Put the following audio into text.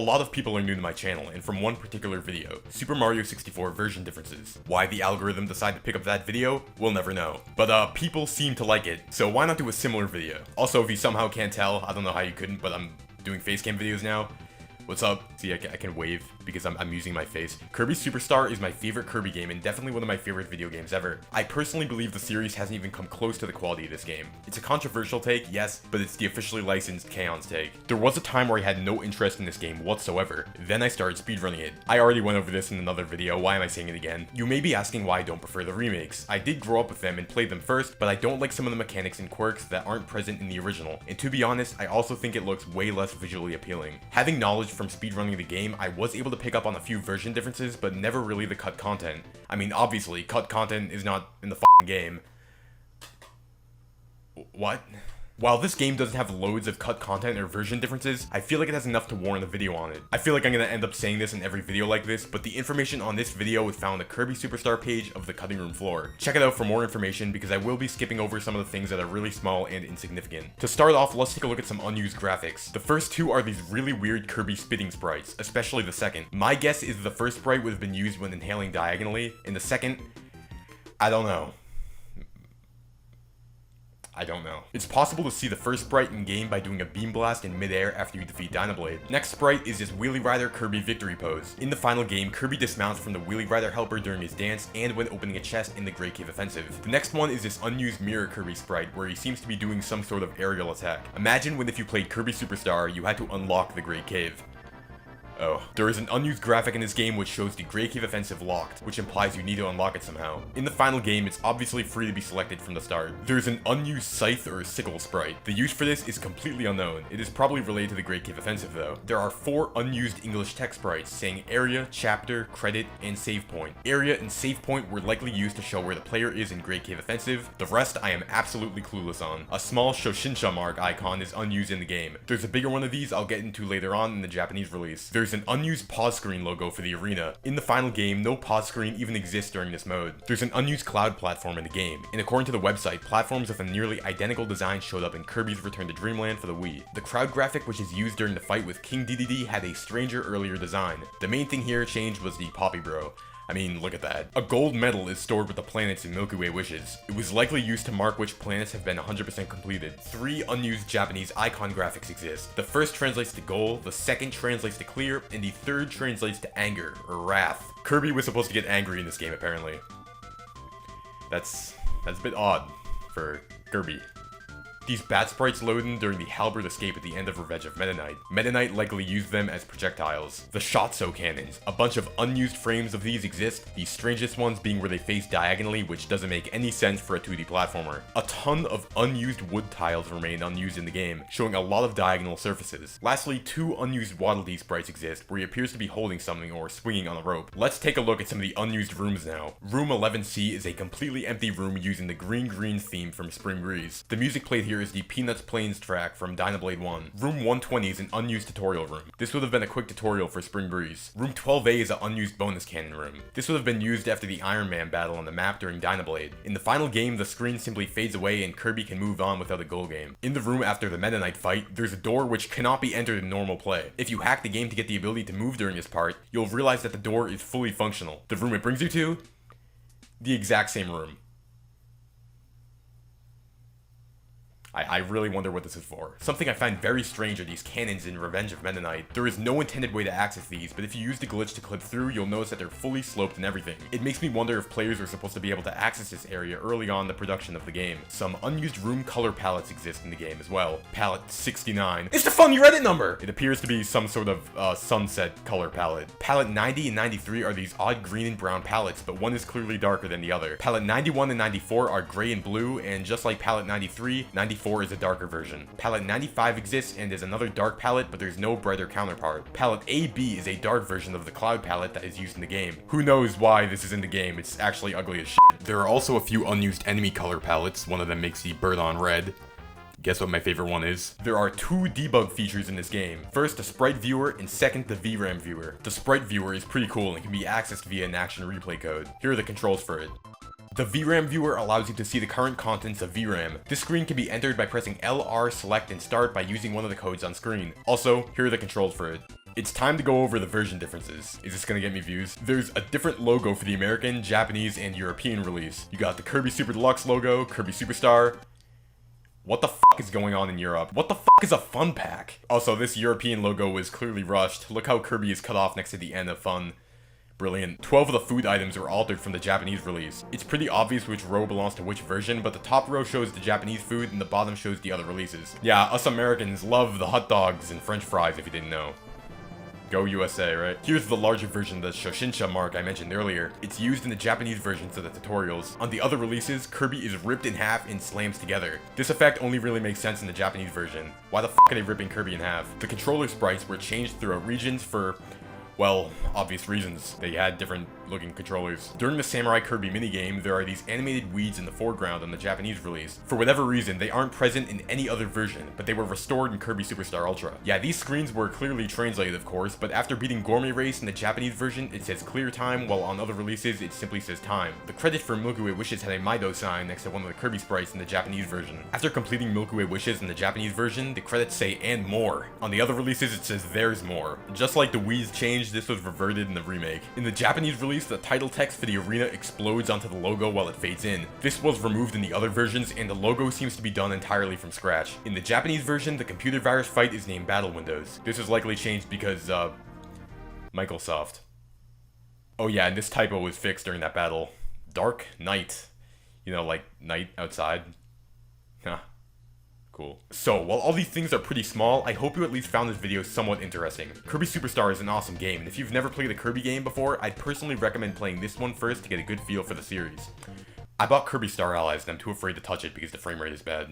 A lot of people are new to my channel, and from one particular video, Super Mario 64 version differences. Why the algorithm decided to pick up that video, we'll never know. But people seem to like it, so why not do a similar video? Also, if you somehow can't tell, I don't know how you couldn't, but I'm doing facecam videos now. What's up? See, I can wave because I'm using my face. Kirby Super Star is my favorite Kirby game and definitely one of my favorite video games ever. I personally believe the series hasn't even come close to the quality of this game. It's a controversial take, yes, but it's the officially licensed Kaons take. There was a time where I had no interest in this game whatsoever. Then I started speedrunning it. I already went over this in another video, why am I saying it again? You may be asking why I don't prefer the remakes. I did grow up with them and played them first, but I don't like some of the mechanics and quirks that aren't present in the original. And to be honest, I also think it looks way less visually appealing. Having knowledge from speedrunning the game, I was able to pick up on a few version differences, but never really the cut content. I mean, obviously, cut content is not in the f***ing game. What? While this game doesn't have loads of cut content or version differences, I feel like it has enough to warrant a video on it. I feel like I'm gonna end up saying this in every video like this, but the information on this video is found on the Kirby Super Star page of the cutting room floor. Check it out for more information because I will be skipping over some of the things that are really small and insignificant. To start off, let's take a look at some unused graphics. The first two are these really weird Kirby spitting sprites, especially the second. My guess is the first sprite would have been used when inhaling diagonally, and the second, I don't know. It's possible to see the first sprite in game by doing a beam blast in midair after you defeat Dynablade. Next sprite is this Wheelie Rider Kirby victory pose. In the final game, Kirby dismounts from the Wheelie Rider helper during his dance and when opening a chest in the Great Cave Offensive. The next one is this unused mirror Kirby sprite where he seems to be doing some sort of aerial attack. Imagine when if you played Kirby Super Star, you had to unlock the Great Cave. Oh. There is an unused graphic in this game which shows the Great Cave Offensive locked, which implies you need to unlock it somehow. In the final game, it's obviously free to be selected from the start. There's an unused scythe or sickle sprite. The use for this is completely unknown. It is probably related to the Great Cave Offensive though. There are 4 unused English text sprites saying area, chapter, credit, and save point. Area and save point were likely used to show where the player is in Great Cave Offensive. The rest I am absolutely clueless on. A small Shoshinsha mark icon is unused in the game. There's a bigger one of these I'll get into later on in the Japanese release. There's an unused pause screen logo for the arena. In the final game, no pause screen even exists during this mode. There's an unused cloud platform in the game, and according to the website, platforms with a nearly identical design showed up in Kirby's Return to Dreamland for the Wii. The crowd graphic which is used during the fight with King Dedede had a stranger earlier design. The main thing here changed was the Poppy Bro. I mean, look at that. A gold medal is stored with the planets in Milky Way wishes. It was likely used to mark which planets have been 100% completed. 3 unused Japanese icon graphics exist. The first translates to goal, the second translates to clear, and the third translates to anger, or wrath. Kirby was supposed to get angry in this game, apparently. That's a bit odd for Kirby. These bat sprites load in during the halberd escape at the end of Revenge of Mennonite. Mennonite likely used them as projectiles. The Shotso cannons. A bunch of unused frames of these exist, the strangest ones being where they face diagonally, which doesn't make any sense for a 2D platformer. A ton of unused wood tiles remain unused in the game, showing a lot of diagonal surfaces. Lastly, 2 unused Waddle Dee sprites exist, where he appears to be holding something or swinging on a rope. Let's take a look at some of the unused rooms now. Room 11C is a completely empty room using the green theme from Spring Breeze. The music played here is the Peanuts Plains track from Dynablade 1. Room 120 is an unused tutorial room. This would have been a quick tutorial for Spring Breeze. Room 12A is an unused bonus cannon room. This would have been used after the Iron Man battle on the map during Dynablade. In the final game, the screen simply fades away and Kirby can move on without a goal game. In the room after the Mennonite fight, there's a door which cannot be entered in normal play. If you hack the game to get the ability to move during this part, you'll realize that the door is fully functional. The room it brings you to? The exact same room. I really wonder what this is for. Something I find very strange are these cannons in Revenge of Mennonite. There is no intended way to access these, but if you use the glitch to clip through, you'll notice that they're fully sloped and everything. It makes me wonder if players are supposed to be able to access this area early on in the production of the game. Some unused room color palettes exist in the game as well. Palette 69. It's the funny Reddit number! It appears to be some sort of sunset color palette. Palette 90 and 93 are these odd green and brown palettes, but one is clearly darker than the other. Palette 91 and 94 are gray and blue, and just like palette 93, 94 is a darker version. Palette 95 exists and is another dark palette, but there's no brighter counterpart. Palette AB is a dark version of the cloud palette that is used in the game. Who knows why this is in the game, it's actually ugly as shit. There are also a few unused enemy color palettes, one of them makes the bird on red. Guess what my favorite one is? There are 2 debug features in this game. First, the sprite viewer, and second, the VRAM viewer. The sprite viewer is pretty cool and can be accessed via an action replay code. Here are the controls for it. The VRAM viewer allows you to see the current contents of VRAM. This screen can be entered by pressing LR, select, and start by using one of the codes on screen. Also, here are the controls for it. It's time to go over the version differences. Is this gonna get me views? There's a different logo for the American, Japanese, and European release. You got the Kirby Super Deluxe logo, Kirby Super Star. What the fuck is going on in Europe? What the fuck is a fun pack? Also, this European logo was clearly rushed. Look how Kirby is cut off next to the end of fun. Brilliant. 12 of the food items were altered from the Japanese release. It's pretty obvious which row belongs to which version, but the top row shows the Japanese food and the bottom shows the other releases. Yeah, us Americans love the hot dogs and french fries if you didn't know. Go USA, right? Here's the larger version of the Shoshinsha mark I mentioned earlier. It's used in the Japanese versions of the tutorials. On the other releases, Kirby is ripped in half and slams together. This effect only really makes sense in the Japanese version. Why the fuck are they ripping Kirby in half? The controller sprites were changed throughout regions for, well, obvious reasons. They had different looking controllers. During the Samurai Kirby minigame, there are these animated weeds in the foreground on the Japanese release. For whatever reason, they aren't present in any other version, but they were restored in Kirby Super Star Ultra. Yeah, these screens were clearly translated, of course, but after beating Gourmet Race in the Japanese version, it says clear time, while on other releases, it simply says time. The credit for Milky Way Wishes had a Mido sign next to one of the Kirby sprites in the Japanese version. After completing Milky Way Wishes in the Japanese version, the credits say and more. On the other releases, it says there's more. Just like the weeds changed, this was reverted in the remake. In the Japanese release, the title text for the arena explodes onto the logo while it fades in. This was removed in the other versions, and the logo seems to be done entirely from scratch. In the Japanese version, the computer virus fight is named Battle Windows. This was likely changed because, Microsoft. Oh yeah, and this typo was fixed during that battle. Dark Night. You know, like night outside. Huh. Cool. So, while all these things are pretty small, I hope you at least found this video somewhat interesting. Kirby Super Star is an awesome game, and if you've never played a Kirby game before, I'd personally recommend playing this one first to get a good feel for the series. I bought Kirby Star Allies, and I'm too afraid to touch it because the frame rate is bad.